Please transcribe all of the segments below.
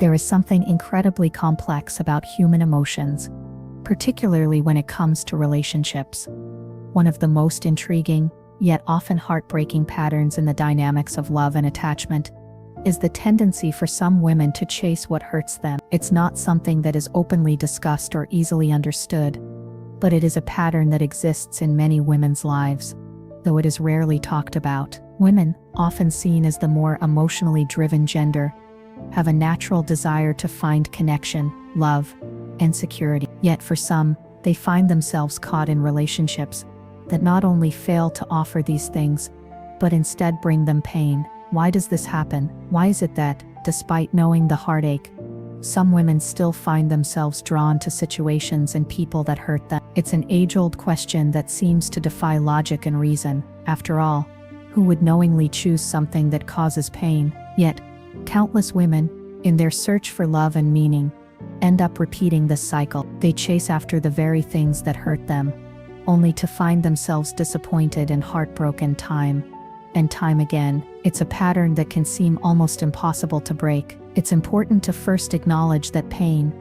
There is something incredibly complex about human emotions, particularly when it comes to relationships. One of the most intriguing, yet often heartbreaking patterns in the dynamics of love and attachment is the tendency for some women to chase what hurts them. It's not something that is openly discussed or easily understood, but it is a pattern that exists in many women's lives, though it is rarely talked about. Women, often seen as the more emotionally driven gender, have a natural desire to find connection, love, and security. Yet for some, they find themselves caught in relationships that not only fail to offer these things, but instead bring them pain. Why does this happen? Why is it that, despite knowing the heartache, some women still find themselves drawn to situations and people that hurt them? It's an age-old question that seems to defy logic and reason. After all, who would knowingly choose something that causes pain? Yet, countless women, in their search for love and meaning, end up repeating this cycle. They chase after the very things that hurt them, only to find themselves disappointed and heartbroken time and time again. It's a pattern that can seem almost impossible to break. It's important to first acknowledge that pain,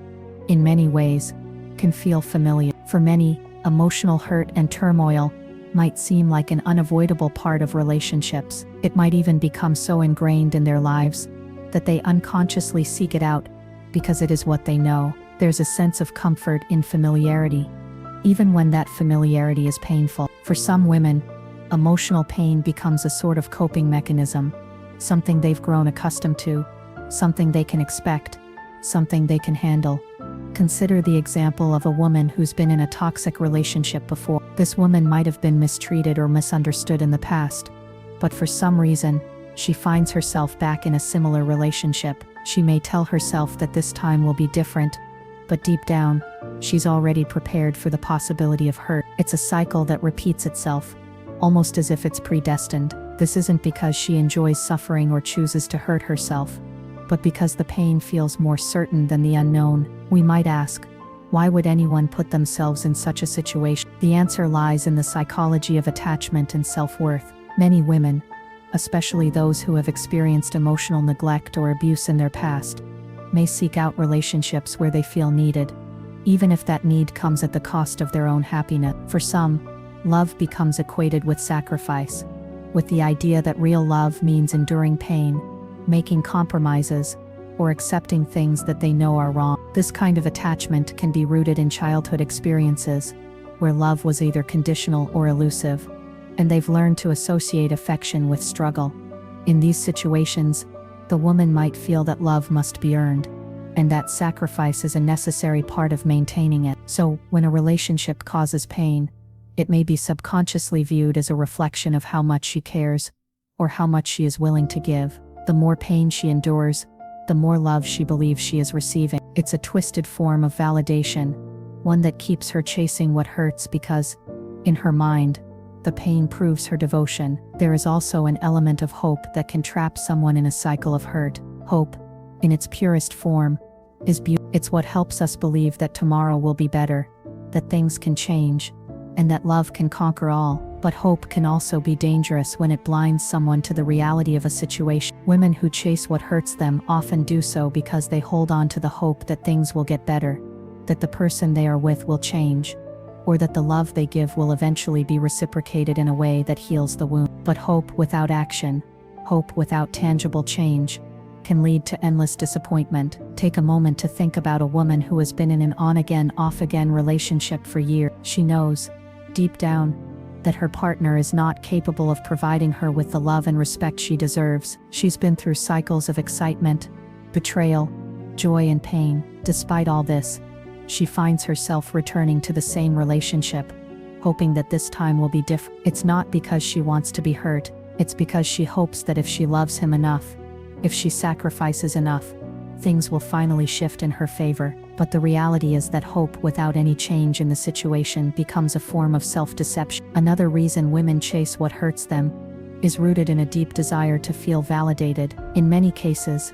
in many ways, can feel familiar. For many, emotional hurt and turmoil might seem like an unavoidable part of relationships. It might even become so ingrained in their lives that they unconsciously seek it out because it is what they know. There's a sense of comfort in familiarity, even when that familiarity is painful. For some women, emotional pain becomes a sort of coping mechanism, something they've grown accustomed to, something they can expect, something they can handle. Consider the example of a woman who's been in a toxic relationship before. This woman might have been mistreated or misunderstood in the past, but for some reason, she finds herself back in a similar relationship. She may tell herself that this time will be different, but deep down, she's already prepared for the possibility of hurt. It's a cycle that repeats itself, almost as if it's predestined. This isn't because she enjoys suffering or chooses to hurt herself, but because the pain feels more certain than the unknown. We might ask, why would anyone put themselves in such a situation? The answer lies in the psychology of attachment and self-worth. Many women, especially those who have experienced emotional neglect or abuse in their past, may seek out relationships where they feel needed, even if that need comes at the cost of their own happiness. For some, love becomes equated with sacrifice, with the idea that real love means enduring pain, making compromises, or accepting things that they know are wrong. This kind of attachment can be rooted in childhood experiences, where love was either conditional or elusive, and they've learned to associate affection with struggle. In these situations, the woman might feel that love must be earned, and that sacrifice is a necessary part of maintaining it. So, when a relationship causes pain, it may be subconsciously viewed as a reflection of how much she cares, or how much she is willing to give. The more pain she endures, the more love she believes she is receiving. It's a twisted form of validation, one that keeps her chasing what hurts because, in her mind, the pain proves her devotion. There is also an element of hope that can trap someone in a cycle of hurt. Hope, in its purest form, is beauty. It's what helps us believe that tomorrow will be better, that things can change, and that love can conquer all. But hope can also be dangerous when it blinds someone to the reality of a situation. Women who chase what hurts them often do so because they hold on to the hope that things will get better, that the person they are with will change, or that the love they give will eventually be reciprocated in a way that heals the wound. But hope without action, hope without tangible change, can lead to endless disappointment. Take a moment to think about a woman who has been in an on-again, off-again relationship for years. She knows, deep down, that her partner is not capable of providing her with the love and respect she deserves. She's been through cycles of excitement, betrayal, joy and pain. Despite all this, she finds herself returning to the same relationship, hoping that this time will be different. It's not because she wants to be hurt, it's because she hopes that if she loves him enough, if she sacrifices enough, things will finally shift in her favor. But the reality is that hope without any change in the situation becomes a form of self-deception. Another reason women chase what hurts them is rooted in a deep desire to feel validated. In many cases,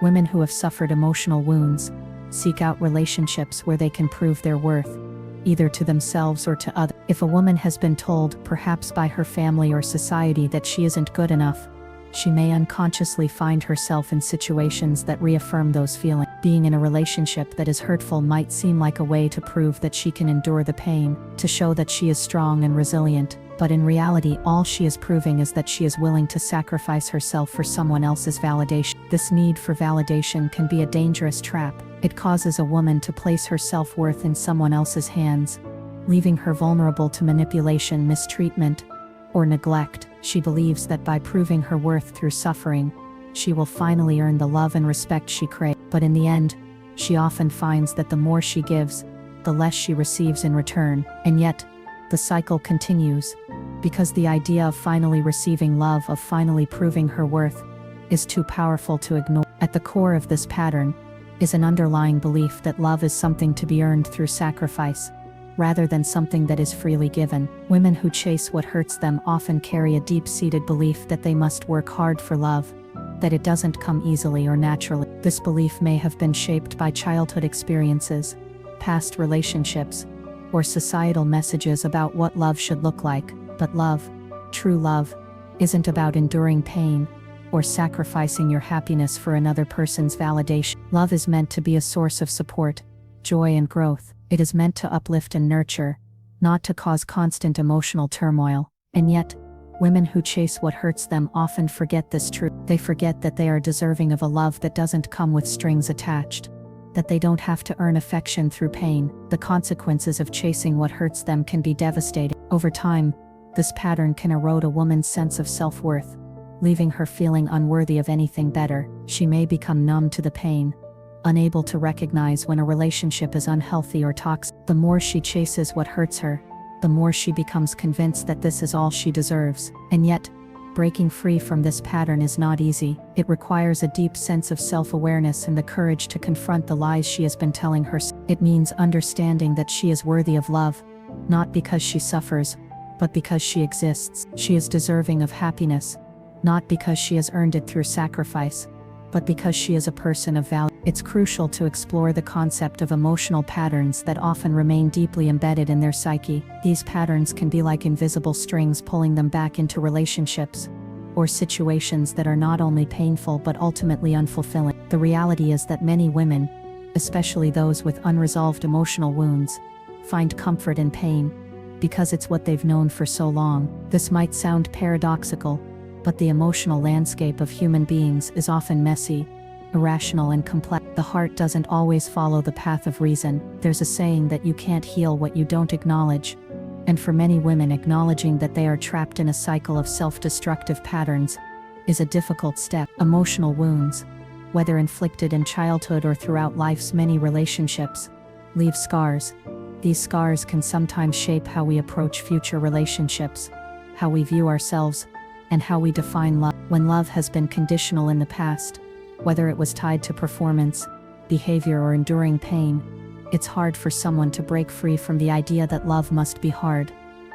women who have suffered emotional wounds seek out relationships where they can prove their worth, either to themselves or to others. If a woman has been told, perhaps by her family or society, that she isn't good enough, she may unconsciously find herself in situations that reaffirm those feelings. Being in a relationship that is hurtful might seem like a way to prove that she can endure the pain, to show that she is strong and resilient, but in reality, all she is proving is that she is willing to sacrifice herself for someone else's validation. This need for validation can be a dangerous trap. It causes a woman to place her self-worth in someone else's hands, leaving her vulnerable to manipulation, mistreatment, or neglect. She believes that by proving her worth through suffering, she will finally earn the love and respect she craves. But in the end, she often finds that the more she gives, the less she receives in return. And yet, the cycle continues, because the idea of finally receiving love, of finally proving her worth, is too powerful to ignore. At the core of this pattern is an underlying belief that love is something to be earned through sacrifice, rather than something that is freely given. Women who chase what hurts them often carry a deep-seated belief that they must work hard for love, that it doesn't come easily or naturally. This belief may have been shaped by childhood experiences, past relationships, or societal messages about what love should look like. But love, true love, isn't about enduring pain or sacrificing your happiness for another person's validation. Love is meant to be a source of support, joy, and growth. It is meant to uplift and nurture, not to cause constant emotional turmoil. And yet, women who chase what hurts them often forget this truth. They forget that they are deserving of a love that doesn't come with strings attached, that they don't have to earn affection through pain. The consequences of chasing what hurts them can be devastating. Over time, this pattern can erode a woman's sense of self-worth, leaving her feeling unworthy of anything better. She may become numb to the pain, unable to recognize when a relationship is unhealthy or toxic. The more she chases what hurts her, the more she becomes convinced that this is all she deserves. And yet, breaking free from this pattern is not easy. It requires a deep sense of self-awareness and the courage to confront the lies she has been telling herself. It means understanding that she is worthy of love, not because she suffers, but because she exists. She is deserving of happiness, not because she has earned it through sacrifice, but because she is a person of value. It's crucial to explore the concept of emotional patterns that often remain deeply embedded in their psyche. These patterns can be like invisible strings pulling them back into relationships or situations that are not only painful but ultimately unfulfilling. The reality is that many women, especially those with unresolved emotional wounds, find comfort in pain because it's what they've known for so long. This might sound paradoxical, but the emotional landscape of human beings is often messy, irrational, and complex. The heart doesn't always follow the path of reason. There's a saying that you can't heal what you don't acknowledge. And for many women, acknowledging that they are trapped in a cycle of self-destructive patterns is a difficult step. Emotional wounds, whether inflicted in childhood or throughout life's many relationships, leave scars. These scars can sometimes shape how we approach future relationships, how we view ourselves, and how we define love. When love has been conditional in the past, whether it was tied to performance, behavior, or enduring pain, it's hard for someone to break free from the idea that love must be hard,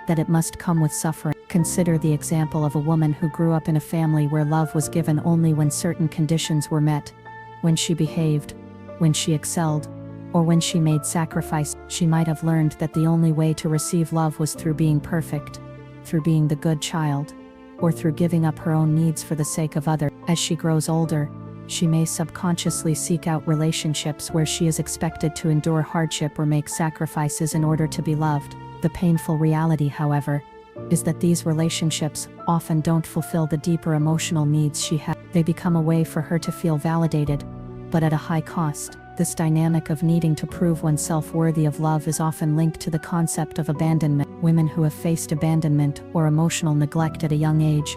that it must come with suffering. Consider the example of a woman who grew up in a family where love was given only when certain conditions were met, when she behaved, when she excelled, or when she made sacrifice. She might have learned that the only way to receive love was through being perfect, through being the good child, or through giving up her own needs for the sake of others. As she grows older, she may subconsciously seek out relationships where she is expected to endure hardship or make sacrifices in order to be loved. The painful reality, however, is that these relationships often don't fulfill the deeper emotional needs she has. They become a way for her to feel validated, but at a high cost. This dynamic of needing to prove oneself worthy of love is often linked to the concept of abandonment. Women who have faced abandonment or emotional neglect at a young age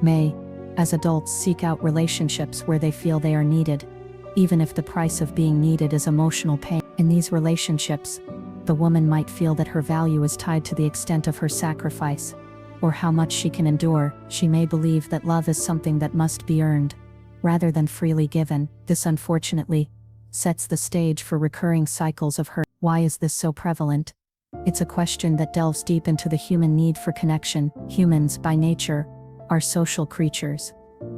may, as adults, seek out relationships where they feel they are needed, even if the price of being needed is emotional pain. In these relationships, the woman might feel that her value is tied to the extent of her sacrifice, or how much she can endure. She may believe that love is something that must be earned, rather than freely given. This, unfortunately, sets the stage for recurring cycles of hurt. Why is this so prevalent? It's a question that delves deep into the human need for connection. Humans, by nature, are social creatures,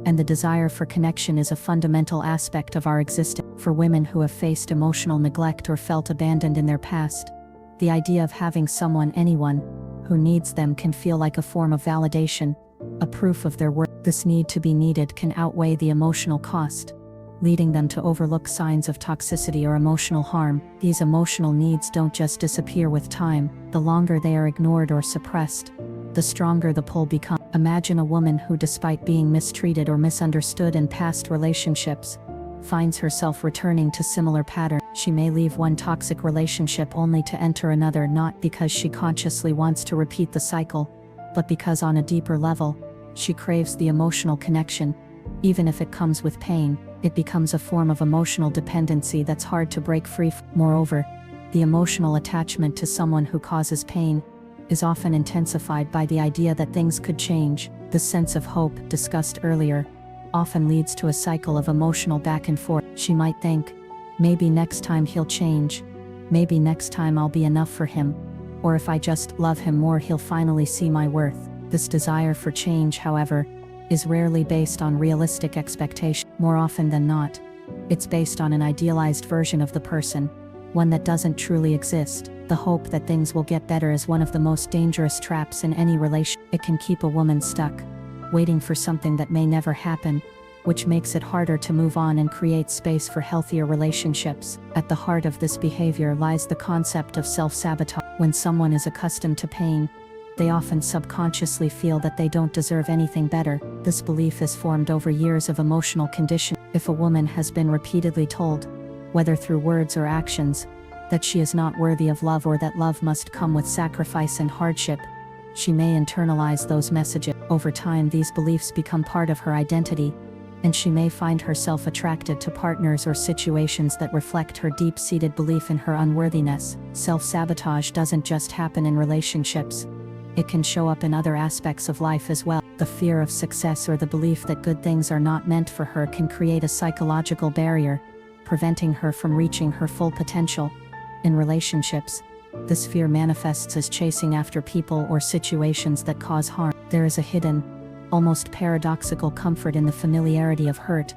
and the desire for connection is a fundamental aspect of our existence. For women who have faced emotional neglect or felt abandoned in their past, the idea of having someone, anyone, who needs them can feel like a form of validation, a proof of their worth. This need to be needed can outweigh the emotional cost, leading them to overlook signs of toxicity or emotional harm. These emotional needs don't just disappear with time. The longer they are ignored or suppressed, the stronger the pull becomes. Imagine a woman who, despite being mistreated or misunderstood in past relationships, finds herself returning to similar patterns. She may leave one toxic relationship only to enter another, not because she consciously wants to repeat the cycle, but because on a deeper level, she craves the emotional connection. Even if it comes with pain, it becomes a form of emotional dependency that's hard to break free from. Moreover, the emotional attachment to someone who causes pain is often intensified by the idea that things could change. The sense of hope, discussed earlier, often leads to a cycle of emotional back and forth. She might think, maybe next time he'll change, maybe next time I'll be enough for him, or if I just love him more he'll finally see my worth. This desire for change, however, is rarely based on realistic expectation. More often than not, it's based on an idealized version of the person, one that doesn't truly exist. The hope that things will get better is one of the most dangerous traps in any relation. It can keep a woman stuck, waiting for something that may never happen, which makes it harder to move on and create space for healthier relationships. At the heart of this behavior lies the concept of self-sabotage. When someone is accustomed to pain, they often subconsciously feel that they don't deserve anything better. This belief is formed over years of emotional conditioning. If a woman has been repeatedly told, whether through words or actions, that she is not worthy of love or that love must come with sacrifice and hardship, she may internalize those messages. Over time, these beliefs become part of her identity, and she may find herself attracted to partners or situations that reflect her deep-seated belief in her unworthiness. Self-sabotage doesn't just happen in relationships. It can show up in other aspects of life as well. The fear of success or the belief that good things are not meant for her can create a psychological barrier, preventing her from reaching her full potential. In relationships, this fear manifests as chasing after people or situations that cause harm. There is a hidden, almost paradoxical comfort in the familiarity of hurt,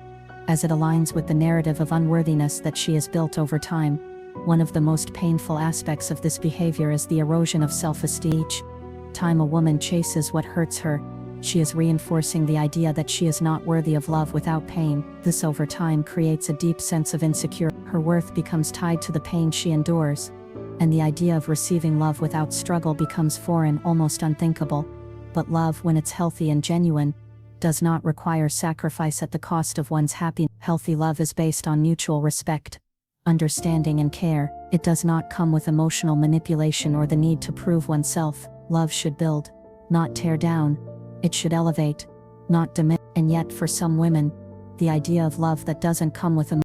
as it aligns with the narrative of unworthiness that she has built over time. One of the most painful aspects of this behavior is the erosion of self-esteem. Each time a woman chases what hurts her, she is reinforcing the idea that she is not worthy of love without pain. This over time creates a deep sense of insecurity. Her worth becomes tied to the pain she endures, and the idea of receiving love without struggle becomes foreign, almost unthinkable. But love, when it's healthy and genuine, does not require sacrifice at the cost of one's happiness. Healthy love is based on mutual respect, understanding and care. It does not come with emotional manipulation or the need to prove oneself. Love should build, not tear down. It should elevate, not diminish. And yet for some women, the idea of love that doesn't come with